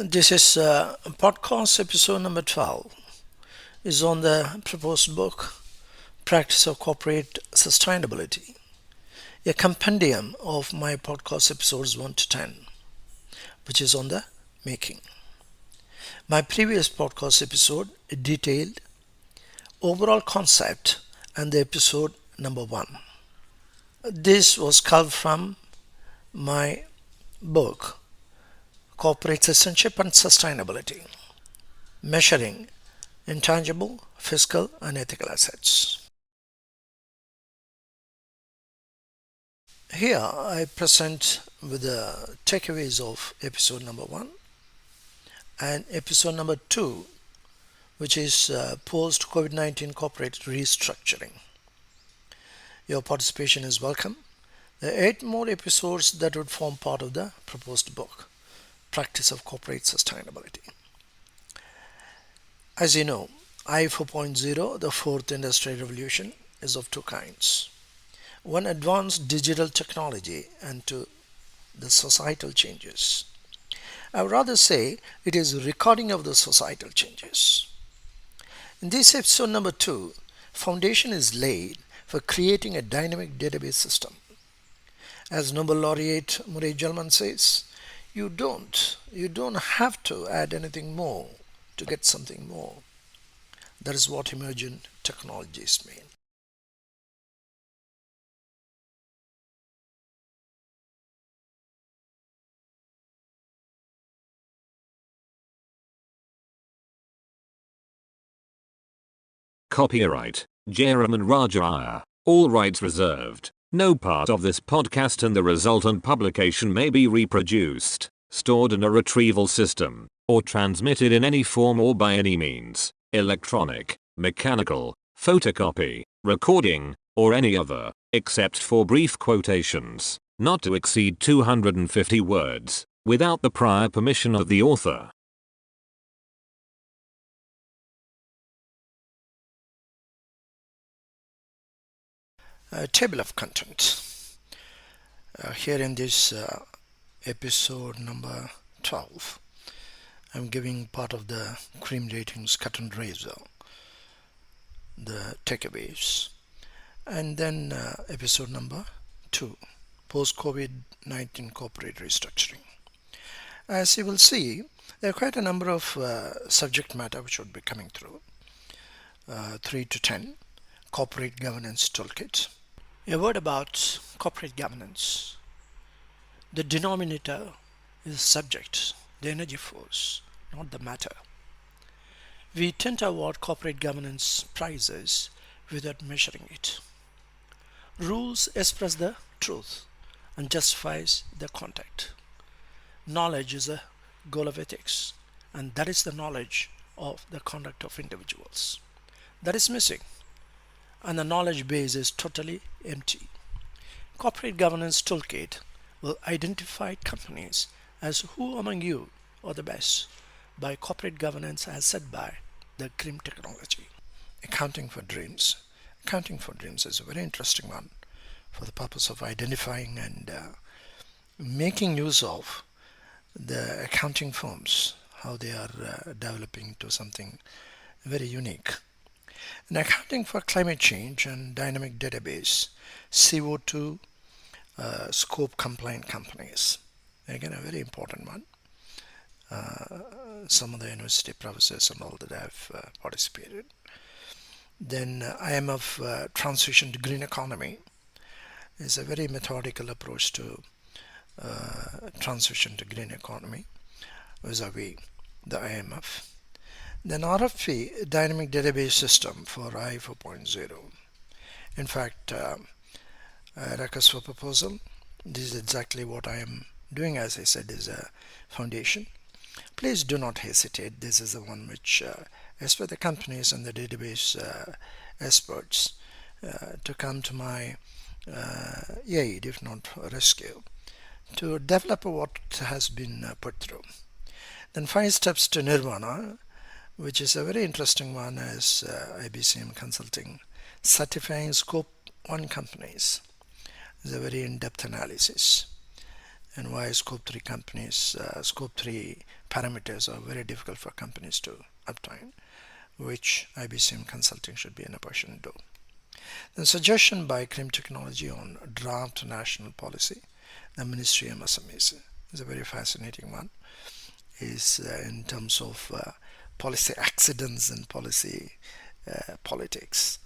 This is podcast episode number 12 is on the proposed book Practice of Corporate Sustainability, a compendium of my podcast episodes 1 to 10, which is on the making. My previous podcast episode detailed overall concept and the episode number 1. This was culled from my book Corporate Citizenship and Sustainability, Measuring Intangible, Fiscal and Ethical Assets. Here I present with the takeaways of episode number 1 and episode number 2, which is post COVID-19 corporate restructuring. Your participation is welcome. There are 8 more episodes that would form part of the proposed book, Practice of Corporate Sustainability. As you know, I 4.0, the fourth industrial revolution, is of two kinds. One, advanced digital technology, and two, the societal changes. I would rather say it is a recording of the societal changes. In this episode number 2, foundation is laid for creating a dynamic database system. As Nobel laureate Murray Gell-Mann says, you don't have to add anything more to get something more. That is what emergent technologies mean. Copyright Jairam Raja Iyer. All rights reserved. No part of this podcast and the resultant publication may be reproduced, stored in a retrieval system, or transmitted in any form or by any means, electronic, mechanical, photocopy, recording, or any other, except for brief quotations, not to exceed 250 words, without the prior permission of the author. Table of content. Here in this episode number 12, I'm giving part of the cream ratings cut and razor, the takeaways, and then episode number 2, post COVID-19 corporate restructuring. As you will see, there are quite a number of subject matter which would be coming through. 3 to 10, corporate governance toolkit. A word about corporate governance. The denominator is the subject, the energy force, not the matter. We tend to award corporate governance prizes without measuring it. Rules express the truth and justifies the conduct. Knowledge is the goal of ethics, and that is the knowledge of the conduct of individuals. That is missing, and the knowledge base is totally empty. Corporate governance toolkit will identify companies as who among you are the best by corporate governance as set by the CRIM technology. Accounting for dreams. Accounting for dreams is a very interesting one for the purpose of identifying and making use of the accounting firms, how they are developing to something very unique. In accounting for climate change and dynamic database, CO2 scope compliant companies. Again, a very important one. Some of the university professors and all that have participated. Then IMF transition to green economy is a very methodical approach to transition to green economy vis-a-vis the IMF. Then RFP, dynamic database system for I 4.0. In fact, request for proposal. This is exactly what I am doing, as I said, is a foundation. Please do not hesitate. This is the one which is for the companies and the database experts to come to my aid, if not rescue, to develop what has been put through. Then 5 steps to nirvana, which is a very interesting one as IBCM Consulting, certifying scope 1 companies. Is a very in-depth analysis. and why scope 3 parameters are very difficult for companies to obtain, which IBCM Consulting should be in a position to do. The suggestion by CRIM Technology on draft national policy, the Ministry MSMEs, is a very fascinating one. Is in terms of policy accidents and policy politics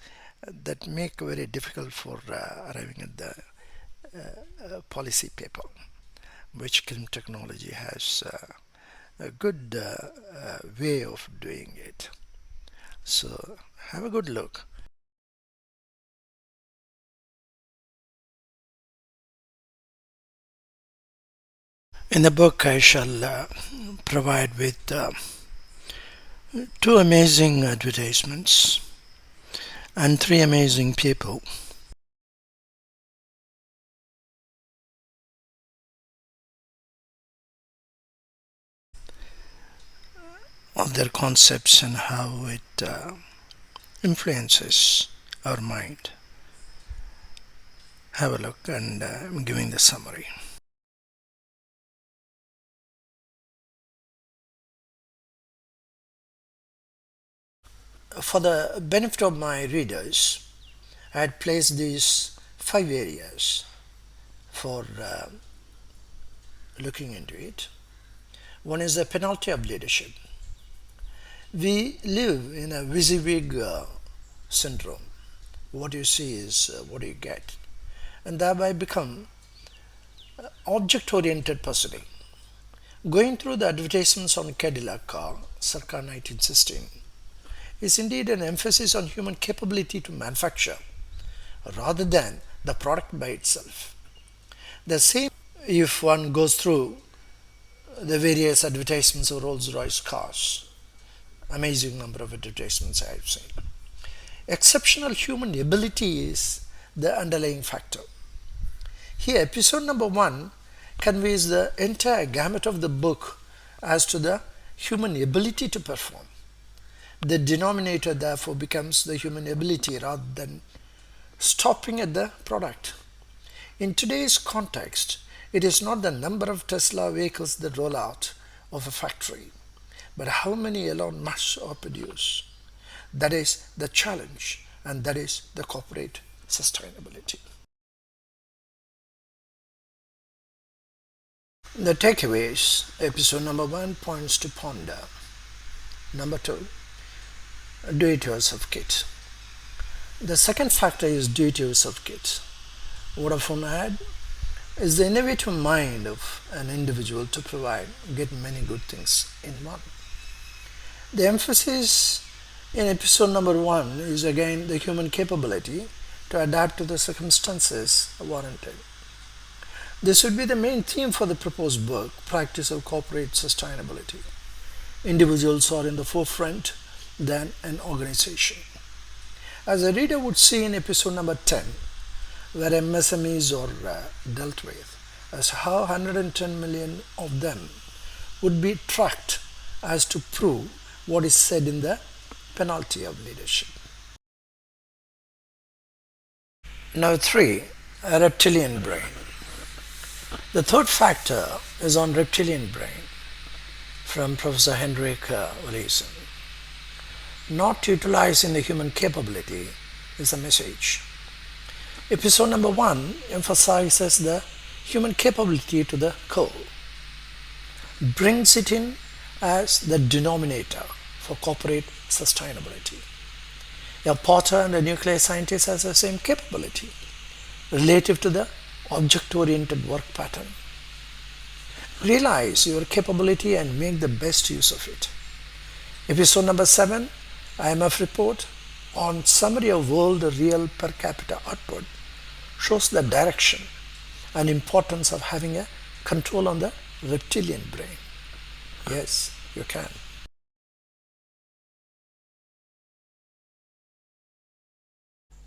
that make very difficult for arriving at the policy paper, which CRIM Technology has a good way of doing it. So have a good look. In the book, I shall provide with two amazing advertisements and three amazing people of their concepts and how it influences our mind. Have a look, and I'm giving the summary. For the benefit of my readers, I had placed these 5 areas for looking into it. One is the penalty of leadership. We live in a WYSIWYG syndrome. What you see is what you get, and thereby become object-oriented pursuing. Going through the advertisements on Cadillac car, circa 1916, is indeed an emphasis on human capability to manufacture rather than the product by itself. The same if one goes through the various advertisements of Rolls-Royce cars. Amazing number of advertisements I have seen. Exceptional human ability is the underlying factor. Here, episode number 1 conveys the entire gamut of the book as to the human ability to perform. The denominator therefore becomes the human ability rather than stopping at the product. In today's context, it is not the number of Tesla vehicles that roll out of a factory, but how many Elon Musk are produced. That is the challenge, and that is the corporate sustainability. The takeaways, episode number 1 points to ponder. Number 2, do-it-yourself kit. The second factor is do-it-yourself kit. Vodafone ad is the innovative mind of an individual to get many good things in one. The emphasis in episode number 1 is again the human capability to adapt to the circumstances warranted. This would be the main theme for the proposed book, Practice of Corporate Sustainability. Individuals are in the forefront than an organization. As a reader would see in episode number 10, where MSMEs are dealt with, as how 110 million of them would be tracked as to prove what is said in the penalty of leadership. Now 3, a reptilian brain. The third factor is on reptilian brain from Professor Henrik Oleisen. Not utilizing the human capability is a message. Episode number 1 emphasizes the human capability to the core, brings it in as the denominator for corporate sustainability. A potter and a nuclear scientist has the same capability relative to the object-oriented work pattern. Realize your capability and make the best use of it. Episode number 7, IMF report on summary of world real per capita output shows the direction and importance of having a control on the reptilian brain. Yes, you can.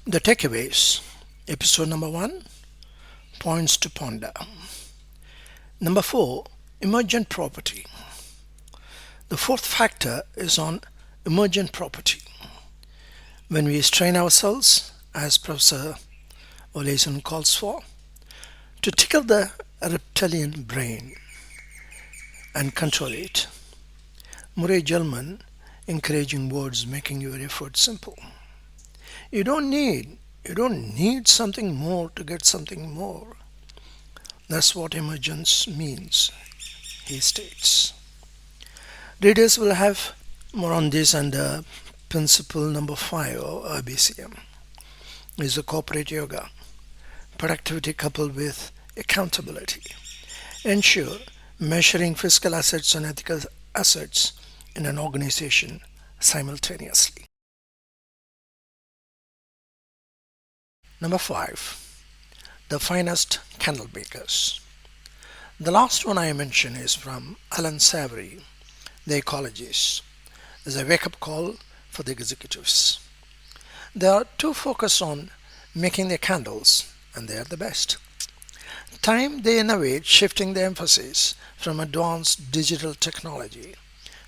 The takeaways, episode number 1, points to ponder. Number 4, emergent property. The fourth factor is on emergent property. When we strain ourselves, as Professor Oleisen calls for, to tickle the a reptilian brain and control it. Murray Gell-Mann encouraging words making your effort simple. You don't need something more to get something more. That's what emergence means, he states. Readers will have more on this under principle number 5 of RBCM is the corporate yoga, productivity coupled with accountability. Ensure measuring fiscal assets and ethical assets in an organization simultaneously. Number 5. The finest candle makers. The last one I mention is from Alan Savory, The Ecologist, as a wake-up call for the executives. They are too focused on making their candles, and they are the best. Time they innovate, shifting the emphasis from advanced digital technology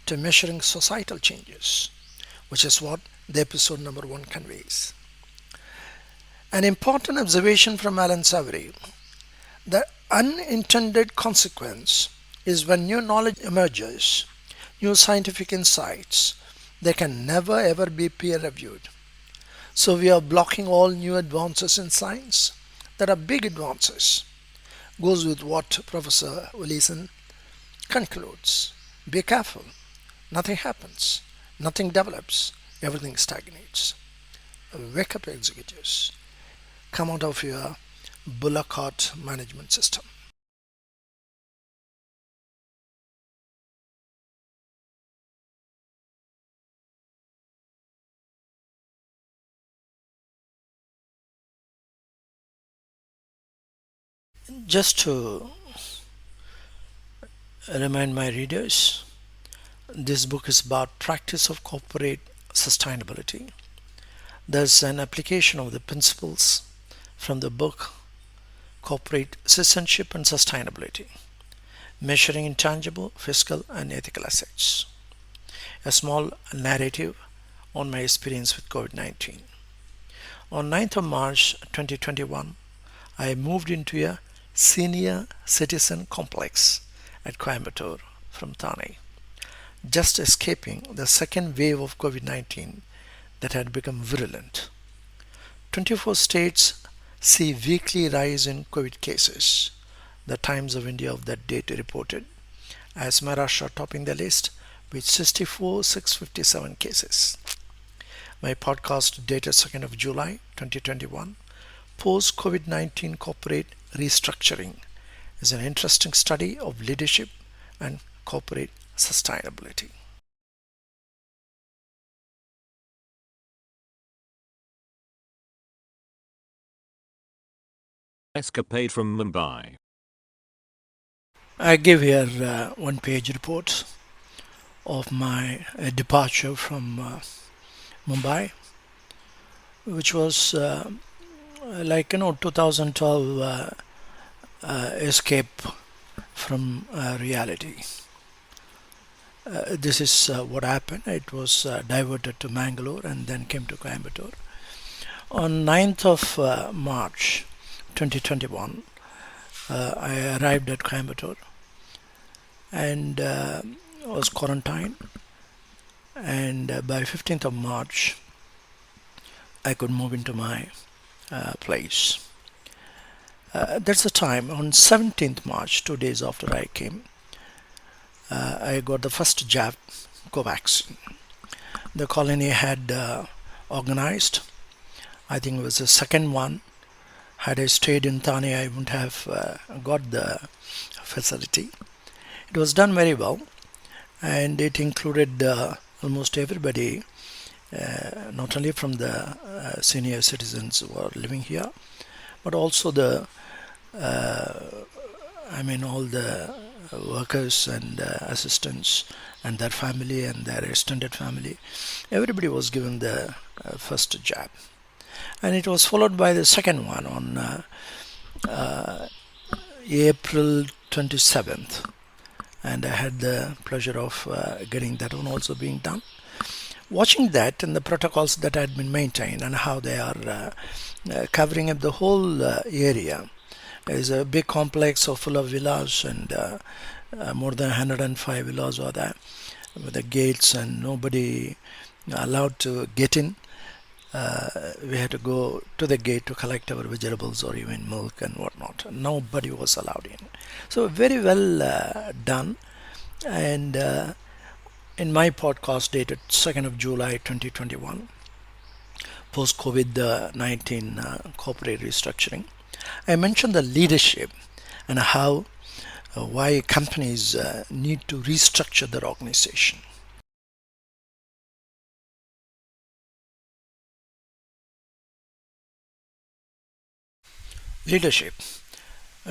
to measuring societal changes, which is what the episode number 1 conveys. An important observation from Alan Savory: the unintended consequence is when new knowledge emerges, new scientific insights, they can never ever be peer reviewed. So we are blocking all new advances in science that are big advances. Goes with what Professor Willison concludes. Be careful. Nothing happens. Nothing develops. Everything stagnates. Wake up, executives. Come out of your bullock cart management system. Just to remind my readers, this book is about practice of corporate sustainability. There's an application of the principles from the book Corporate Citizenship and Sustainability, measuring intangible, fiscal and ethical assets. A small narrative on my experience with COVID-19. On 9th of March 2021, I moved into a senior citizen complex at Coimbatore from Thane, just escaping the second wave of COVID-19 that had become virulent. 24 states see weekly rise in COVID cases. The Times of India of that date reported, as Maharashtra topping the list with 64,657 cases. My podcast dated 2nd of July 2021, Post COVID-19 Corporate Restructuring, is an interesting study of leadership and corporate sustainability. Escapade from Mumbai. I give here one page report of my departure from Mumbai, which was 2012 escape from reality. This is what happened. It was diverted to Mangalore and then came to Coimbatore. On 9th of March 2021, I arrived at Coimbatore and was quarantined. And by 15th of March, I could move into my place. That's the time. On 17th March, 2 days after I came, I got the first jab, Covaxin. The colony had organized. I think it was the second one. Had I stayed in Thane, I wouldn't have got the facility. It was done very well, and it included almost everybody, not only from the senior citizens who are living here, but also all the workers and assistants and their family and their extended family. Everybody was given the first jab. And it was followed by the second one on April 27th. And I had the pleasure of getting that one also being done. Watching that and the protocols that had been maintained and how they are covering up the whole area It's a big complex so full of villas and more than 105 villas are there with the gates and nobody allowed to get in. We had to go to the gate to collect our vegetables or even milk and whatnot. Nobody was allowed in. So very well done. And in my podcast dated 2nd of July 2021, post COVID 19 corporate restructuring, I mentioned the leadership and how why companies need to restructure their organization. Leadership.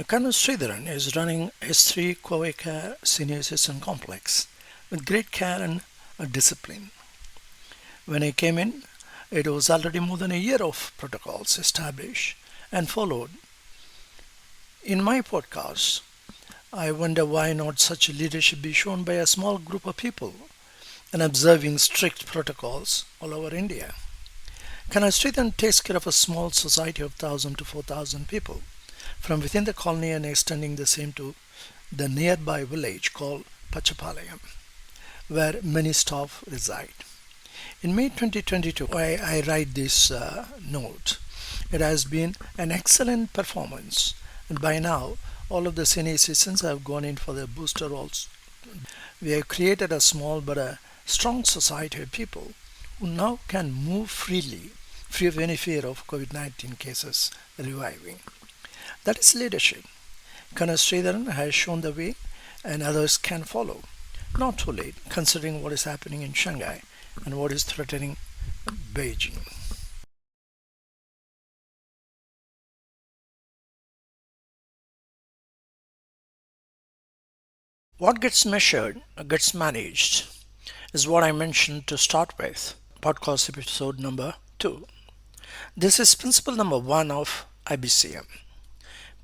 Colonel Sridharan is running S3 Koveka Senior Citizen Complex with great care and discipline. When I came in, it was already more than a year of protocols established and followed. In my podcast, I wonder why not such leadership be shown by a small group of people and observing strict protocols all over India. Kanastrithan takes care of a small society of 1,000 to 4,000 people from within the colony and extending the same to the nearby village called Pachapalayam, where many staff reside. In May 2022, I write this note. It has been an excellent performance, and by now, all of the senior citizens have gone in for their booster roles. We have created a small but a strong society of people who now can move freely, free of any fear of COVID 19 cases reviving. That is leadership. Kanan Sridharan has shown the way, and others can follow. Not too late, considering what is happening in Shanghai and what is threatening Beijing. What gets measured gets managed, is what I mentioned to start with. Podcast episode number 2. This is principle number 1 of IBCM,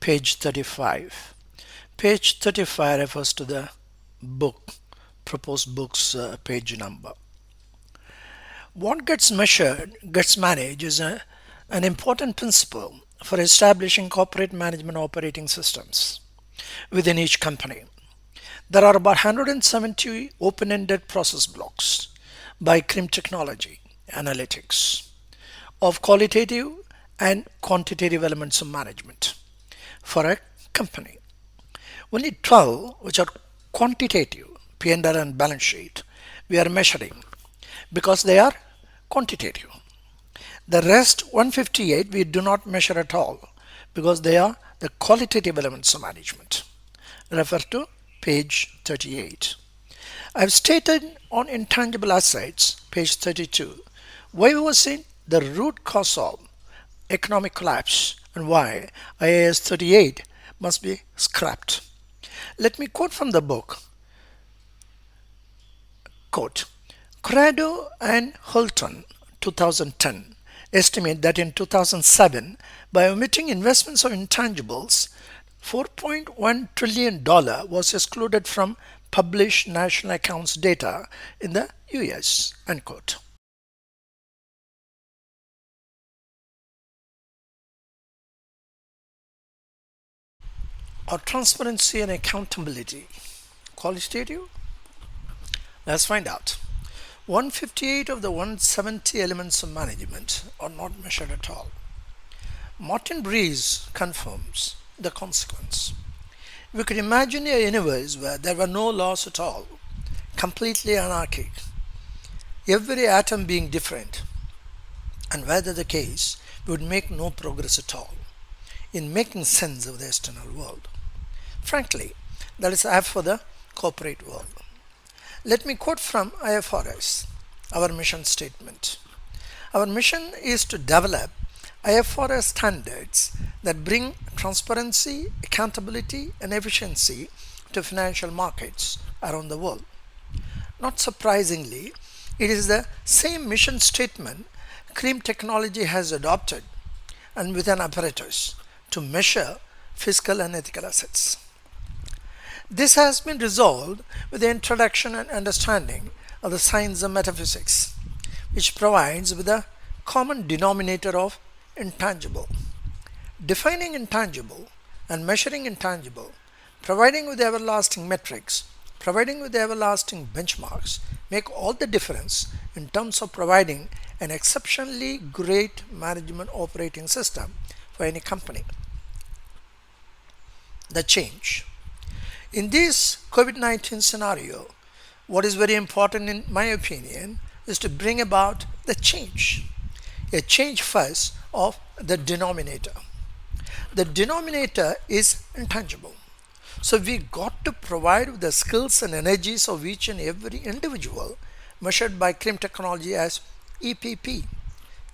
page 35. Page 35 refers to the book, proposed book's page number. What gets measured gets managed is an important principle for establishing corporate management operating systems within each company. There are about 170 open-ended process blocks by CRIM technology analytics of qualitative and quantitative elements of management for a company. Only 12, which are quantitative, P&L and balance sheet, we are measuring because they are quantitative. The rest 158 we do not measure at all because they are the qualitative elements of management. Refer to page 38. I've stated on intangible assets, page 32, why we were saying the root cause of economic collapse and why IAS 38 must be scrapped. Let me quote from the book. Quote, Corrado and Hulton, 2010, estimate that in 2007, by omitting investments of intangibles, $4.1 trillion was excluded from published national accounts data in the US. Unquote. Or transparency and accountability qualitative? Let's find out. 158 of the 170 elements of management are not measured at all. Martin Breeze confirms the consequence. We could imagine a universe where there were no laws at all, completely anarchic, every atom being different, and whether the case, we would make no progress at all in making sense of the external world. Frankly, that is apt for the corporate world. Let me quote from IFRS, our mission statement. Our mission is to develop IFRS standards that bring transparency, accountability, and efficiency to financial markets around the world. Not surprisingly, it is the same mission statement CRIM technology has adopted and with an apparatus to measure fiscal and ethical assets. This has been resolved with the introduction and understanding of the science of metaphysics, which provides with a common denominator of intangible. Defining intangible and measuring intangible, providing with everlasting metrics, providing with everlasting benchmarks make all the difference in terms of providing an exceptionally great management operating system for any company. The change. In this COVID-19 scenario, what is very important in my opinion is to bring about the change. A change first of the denominator. The denominator is intangible. So we got to provide the skills and energies of each and every individual measured by CRIM technology as EPP,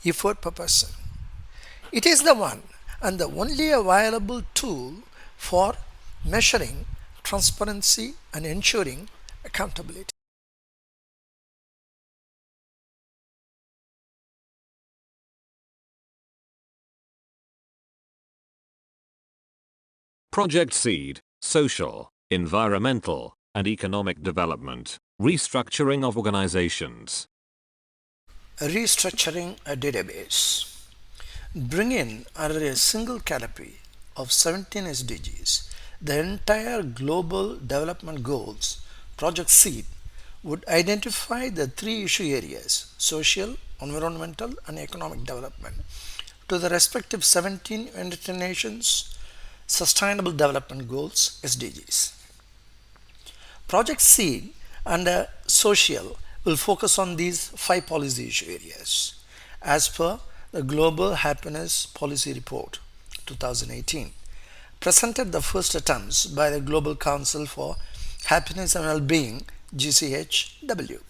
effort per person. It is the one and the only available tool for measuring transparency and ensuring accountability. Project Seed, Social, Environmental, and Economic Development, Restructuring of Organizations. Restructuring a database. Bring in under a single canopy of 17 SDGs the entire global development goals. Project Seed would identify the three issue areas: social, environmental, and economic development to the respective 17 United Nations Sustainable Development Goals SDGs. Project Seed under social will focus on these five policy issue areas as per the Global Happiness Policy Report 2018, presented the first attempts by the Global Council for Happiness and Well-being GCHW.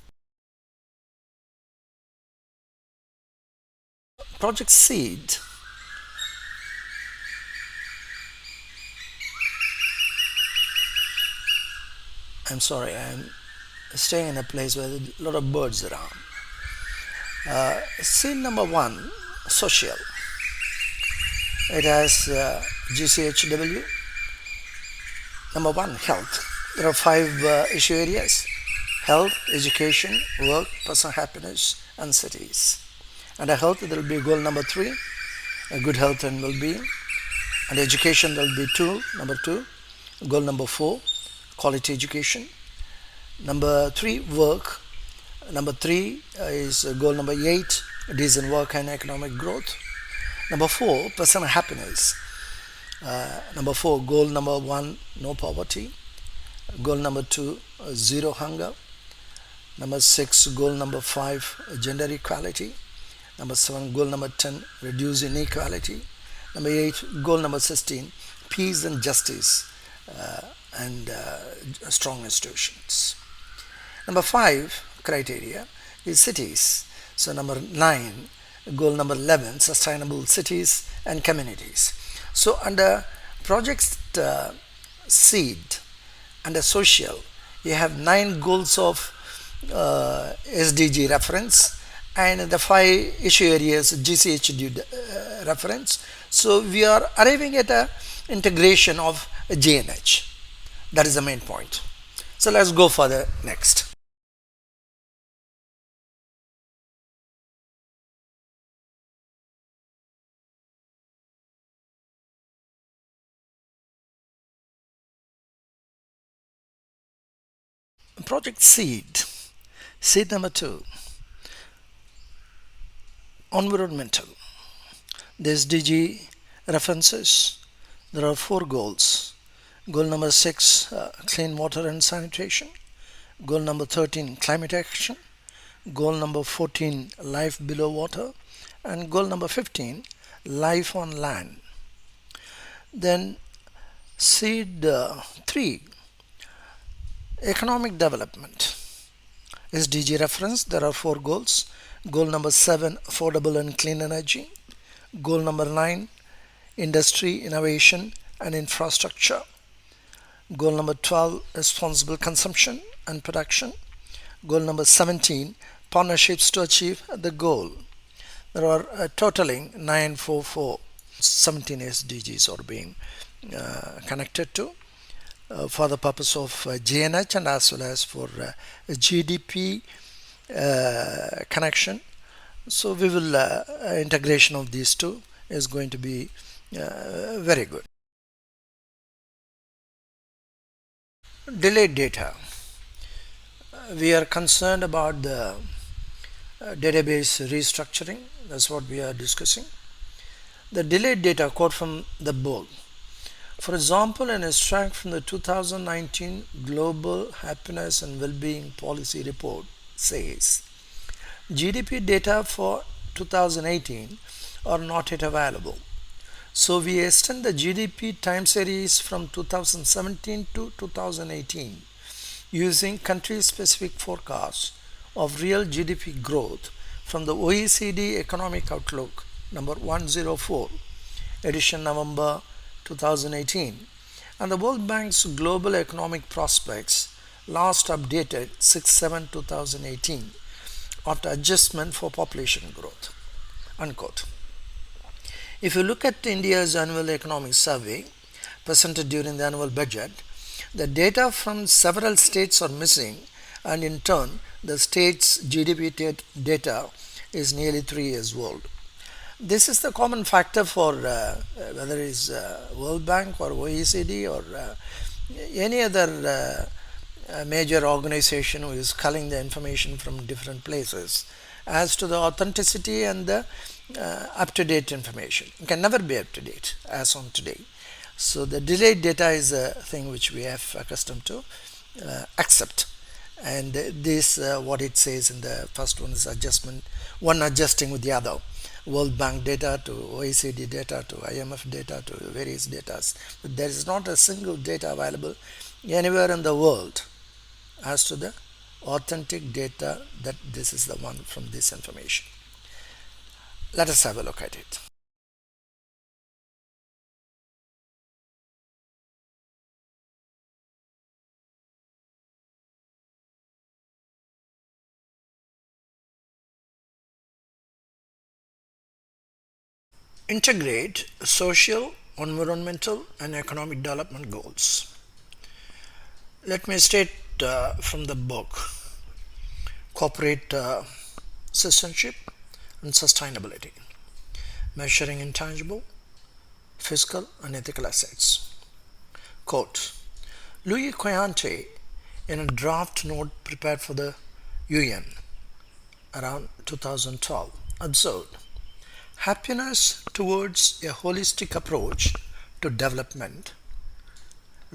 Project Seed I'm sorry, I'm staying in a place where there are a lot of birds around. Seed number one, social. It has GCHW. Number one, health. There are five issue areas: health, education, work, personal happiness, and cities. Under health, there will be goal number three, good health and well-being. And education, there will be number two. Goal number four, quality education. Number three, work. Number three is goal number 8, decent work and economic growth. Number 4, personal happiness. Number 4, goal number 1, no poverty. Goal number 2, zero hunger. Number 6, goal number 5, gender equality. Number 7, goal number 10, reduce inequality. Number 8, goal number 16, peace and justice and strong institutions. Number 5 criteria is cities. So number 9, goal number 11, sustainable cities and communities. So under project seed, under social, you have 9 goals of SDG reference and the 5 issue areas GCHD reference. So we are arriving at a integration of GNH. That is the main point. So let's go for the next. Project Seed, seed number 2, environmental. The SDG references, there are 4 goals. Goal number 6, clean water and sanitation. Goal number 13, climate action. Goal number 14, life below water. And goal number 15, life on land. Then seed 3, economic development. SDG reference, there are 4 goals. Goal number 7, affordable and clean energy. Goal number 9, industry, innovation and infrastructure. Goal number 12, responsible consumption and production. Goal number 17, partnerships to achieve the goal. There are totaling 944, 17 SDGs are being connected to for the purpose of GNH and as well as for GDP connection. So we will integration of these two is going to be very good. Delayed data. We are concerned about the database restructuring. That's what we are discussing. The delayed data, quote from the book. For example, an extract from the 2019 Global Happiness and Wellbeing Policy Report says GDP data for 2018 are not yet available. So we extend the GDP time series from 2017 to 2018 using country-specific forecasts of real GDP growth from the OECD Economic Outlook number 104, edition November 2018, and the World Bank's Global Economic Prospects, last updated 6/7/2018, after adjustment for population growth. Unquote. If you look at India's annual economic survey presented during the annual budget, the data from several states are missing, and in turn, the state's GDP data is nearly 3 years old. This is the common factor for whether it's World Bank or OECD or any other major organization who is culling the information from different places as to the authenticity and the up-to-date information. It can never be up-to-date as on today. So the delayed data is a thing which we have accustomed to accept. And this what it says in the first one is adjustment, one adjusting with the other. World Bank data to OECD data to IMF data to various data. But there is not a single data available anywhere in the world as to the authentic data that this is the one from this information. Let us have a look at it. Integrate social, environmental, and economic development goals. Let me state from the book Corporate Citizenship and Sustainability, Measuring Intangible, Fiscal, and Ethical Assets. Quote, Louis Coyante, in a draft note prepared for the UN around 2012, observed happiness towards a holistic approach to development.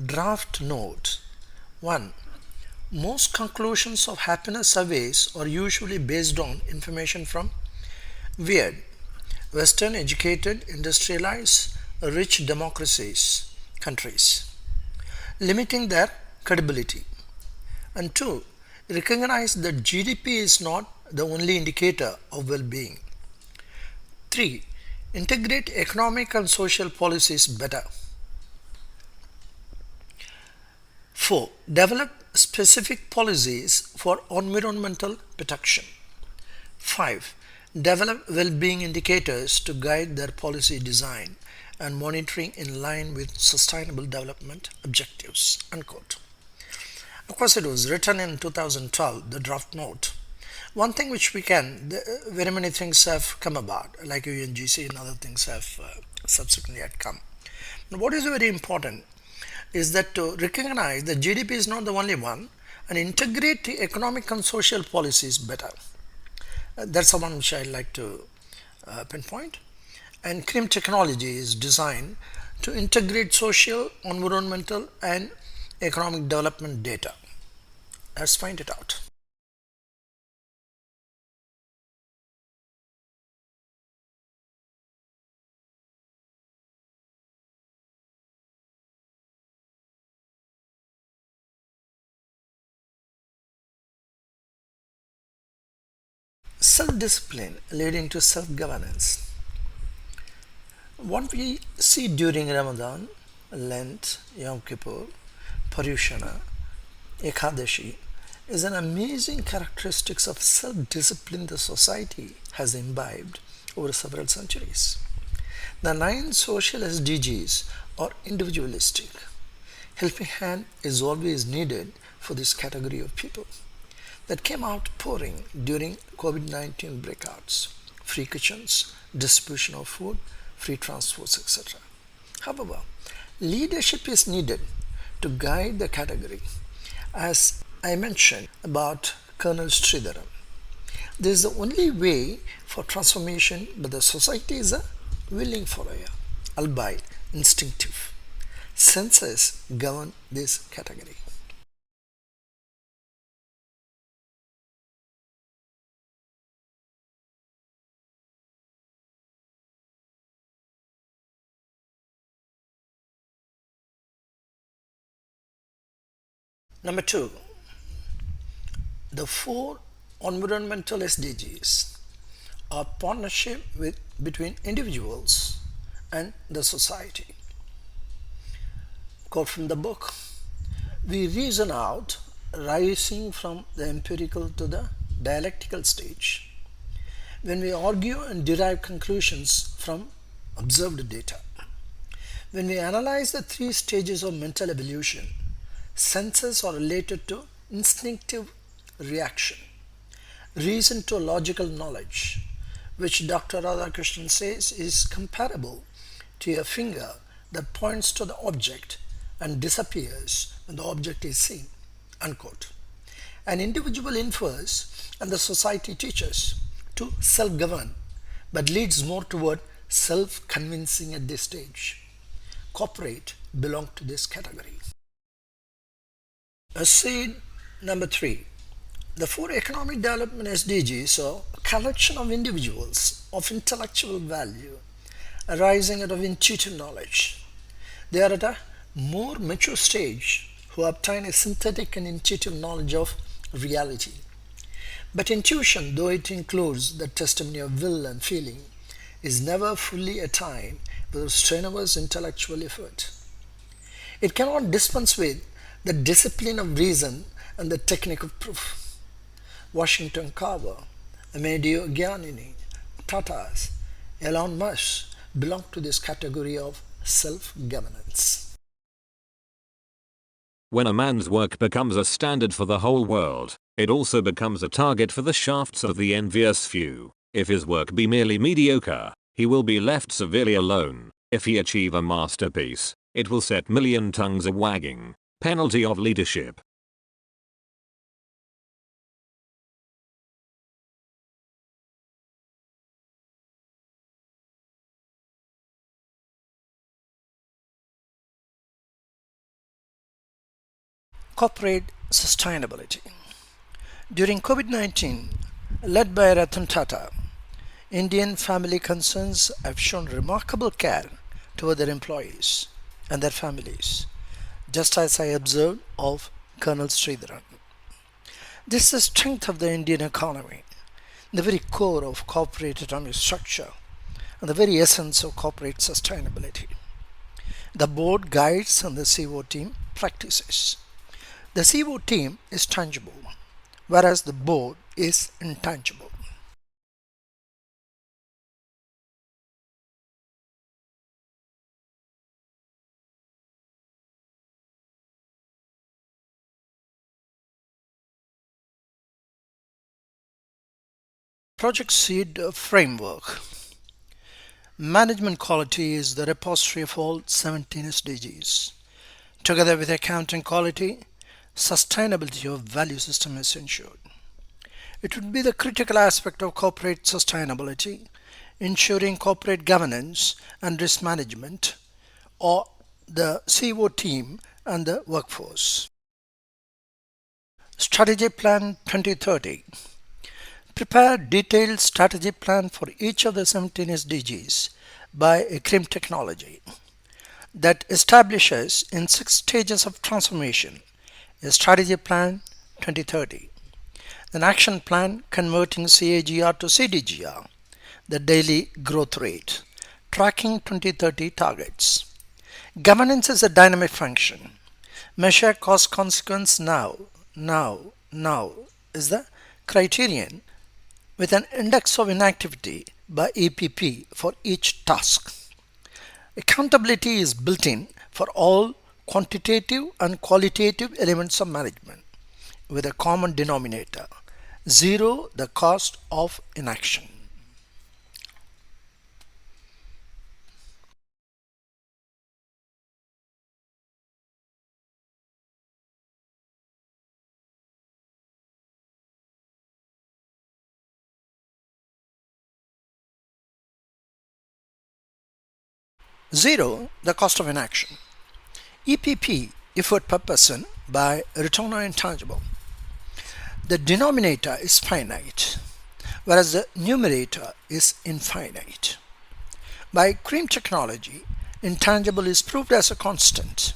Draft note 1. Most conclusions of happiness surveys are usually based on information from weird, Western educated, industrialized, rich democracies, countries, limiting their credibility. And 2. Recognize that GDP is not the only indicator of well-being. 3. Integrate economic and social policies better. 4. Develop specific policies for environmental protection. 5. Develop well-being indicators to guide their policy design and monitoring in line with sustainable development objectives. Unquote. Of course, it was written in 2012, the draft note. One thing which we can, very many things have come about, like UNGC and other things have subsequently had come. Now, what is very important is that to recognize that GDP is not the only one and integrate the economic and social policies better. That's the one which I like to pinpoint. And CRIM technology is designed to integrate social, environmental, and economic development data. Let's find it out. Self-discipline leading to self-governance. What we see during Ramadan, Lent, Yom Kippur, Paryushana, Ekadashi is an amazing characteristics of self-discipline the society has imbibed over several centuries. The 9 social SDGs are individualistic. Helping hand is always needed for this category of people that came out pouring during COVID-19 breakouts, free kitchens, distribution of food, free transports, etc. However, leadership is needed to guide the category As I mentioned about Colonel Sridharan, this is the only way for transformation, but the society is a willing follower, albeit instinctive. Senses govern this category. Number two, the four environmental SDGs are partnership between individuals and the society. Quote from the book: we reason out, rising from the empirical to the dialectical stage, when we argue and derive conclusions from observed data. When we analyze the three stages of mental evolution, senses are related to instinctive reaction, reason to logical knowledge, which Dr. Radhakrishnan says is comparable to a finger that points to the object and disappears when the object is seen. Unquote. An individual infers and the society teaches to self govern, but leads more toward self convincing at this stage. Corporate belong to this category. Seed number three. The four economic development SDGs are a collection of individuals of intellectual value arising out of intuitive knowledge. They are at a more mature stage who obtain a synthetic and intuitive knowledge of reality. But intuition, though it includes the testimony of will and feeling, is never fully attained without strenuous intellectual effort. It cannot dispense with the discipline of reason and the technique of proof. Washington Carver, Amadeo Giannini, Tatas, Elon Musk belong to this category of self-governance. When a man's work becomes a standard for the whole world, it also becomes a target for the shafts of the envious few. If his work be merely mediocre, he will be left severely alone. If he achieve a masterpiece, it will set million tongues a-wagging. Penalty of leadership. Corporate sustainability. During COVID-19, led by Ratan Tata, Indian family concerns have shown remarkable care toward their employees and their families, just as I observed of Colonel Sridharan. This is the strength of the Indian economy, the very core of corporate economic structure, and the very essence of corporate sustainability. The board guides and the CO team practices. The CO team is tangible, whereas the board is intangible. Project Seed Framework. Management quality is the repository of all 17 SDGs. Together with accounting quality, sustainability of value system is ensured. It would be the critical aspect of corporate sustainability, ensuring corporate governance and risk management, or the CO team and the workforce. Strategy Plan 2030. Prepare detailed strategy plan for each of the 17 SDGs by CRIM technology that establishes in 6 stages of transformation a strategy plan 2030, an action plan converting CAGR to CDGR, the daily growth rate, tracking 2030 targets. Governance is a dynamic function. Measure cost consequence now is the criterion with an index of inactivity by EPP for each task. Accountability is built in for all quantitative and qualitative elements of management with a common denominator: zero the cost of inaction. Zero, the cost of inaction. EPP, effort per person, by return on intangible. The denominator is finite, whereas the numerator is infinite. By cream technology, intangible is proved as a constant,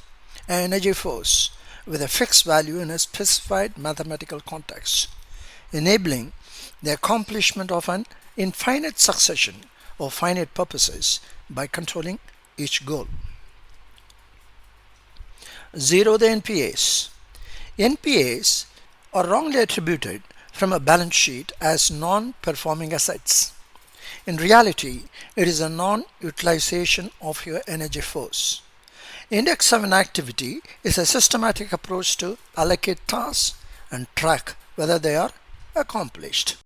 an energy force with a fixed value in a specified mathematical context, enabling the accomplishment of an infinite succession of finite purposes by controlling each goal. Zero, the NPAs. NPAs are wrongly attributed from a balance sheet as non-performing assets. In reality, it is a non-utilization of your energy force. Index of an activity is a systematic approach to allocate tasks and track whether they are accomplished.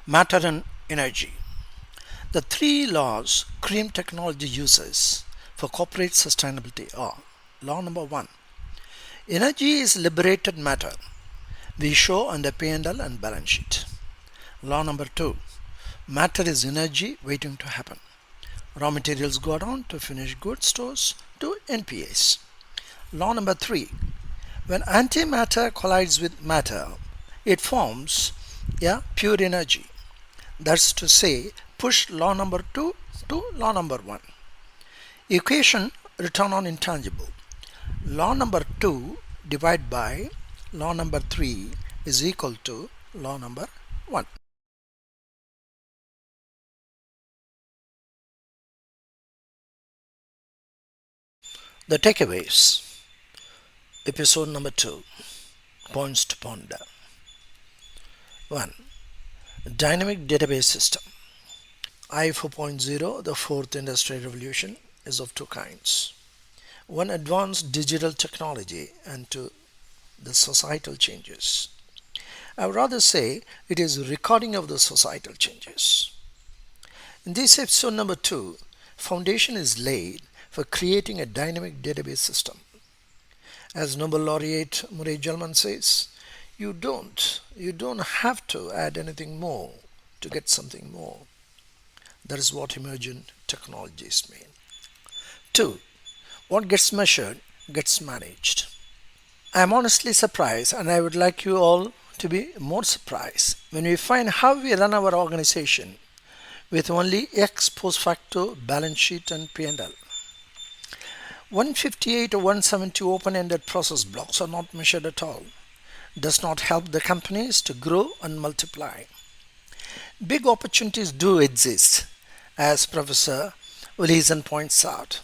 Matter and energy. The three laws cream technology uses for corporate sustainability are: law number 1. Energy is liberated matter. We show on the P&L and balance sheet. Law number 2. Matter is energy waiting to happen. Raw materials go down to finished goods stores to NPAs. Law number 3. When antimatter collides with matter, it forms pure energy. That's to say, push law number 2 to law number 1. Equation return on intangible. Law number 2 divided by law number 3 is equal to law number 1. The takeaways. Episode number 2. Points to ponder. 1. Dynamic database system. I 4.0, the fourth industrial revolution, is of two kinds. One, advanced digital technology, and two, the societal changes. I would rather say it is a recording of the societal changes. In this episode number 2, foundation is laid for creating a dynamic database system. As Nobel laureate Murray Gell-Mann says, you don't have to add anything more to get something more. That is what emergent technologies mean. 2. What gets measured gets managed. I am honestly surprised, and I would like you all to be more surprised when we find how we run our organization with only ex post facto balance sheet and P&L. 158 or 170 open-ended process blocks are not measured at all. Does not help the companies to grow and multiply. Big opportunities do exist, as Professor Willison points out.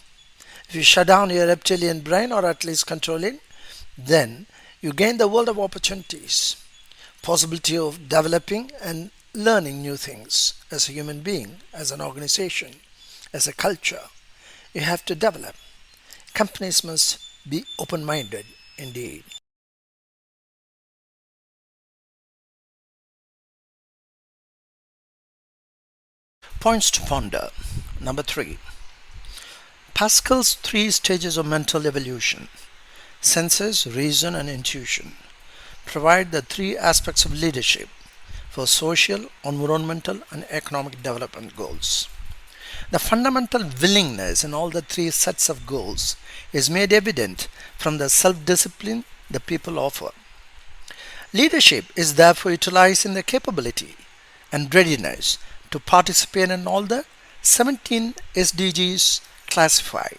If you shut down your reptilian brain, or at least control it, then you gain the world of opportunities, possibility of developing and learning new things as a human being, as an organization, as a culture. You have to develop. Companies must be open-minded indeed. Points to ponder. Number 3. Pascal's 3 stages of mental evolution, senses, reason, and intuition, provide the 3 aspects of leadership for social, environmental, and economic development goals. The fundamental willingness in all the 3 sets of goals is made evident from the self-discipline the people offer. Leadership is therefore utilizing the capability and readiness to participate in all the 17 SDGs classified.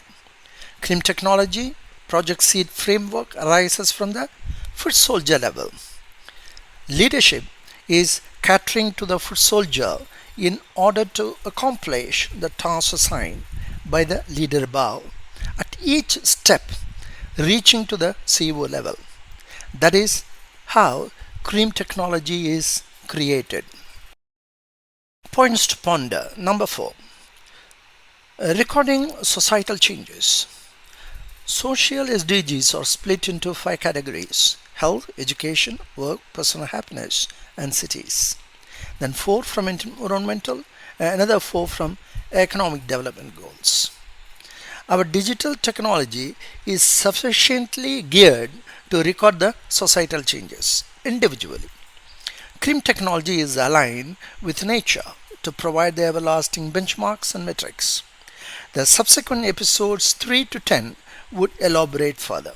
Cream technology project seed framework arises from the foot soldier level. Leadership is catering to the foot soldier in order to accomplish the task assigned by the leader above, at each step reaching to the CEO level. That is how cream technology is created. Points to ponder. Number 4. Recording societal changes. Social SDGs are split into 5 categories: health, education, work, personal happiness, and cities. Then 4 from environmental, and another 4 from economic development goals. Our digital technology is sufficiently geared to record the societal changes individually. Cream technology is aligned with nature to provide the everlasting benchmarks and metrics. The subsequent episodes 3 to 10 would elaborate further.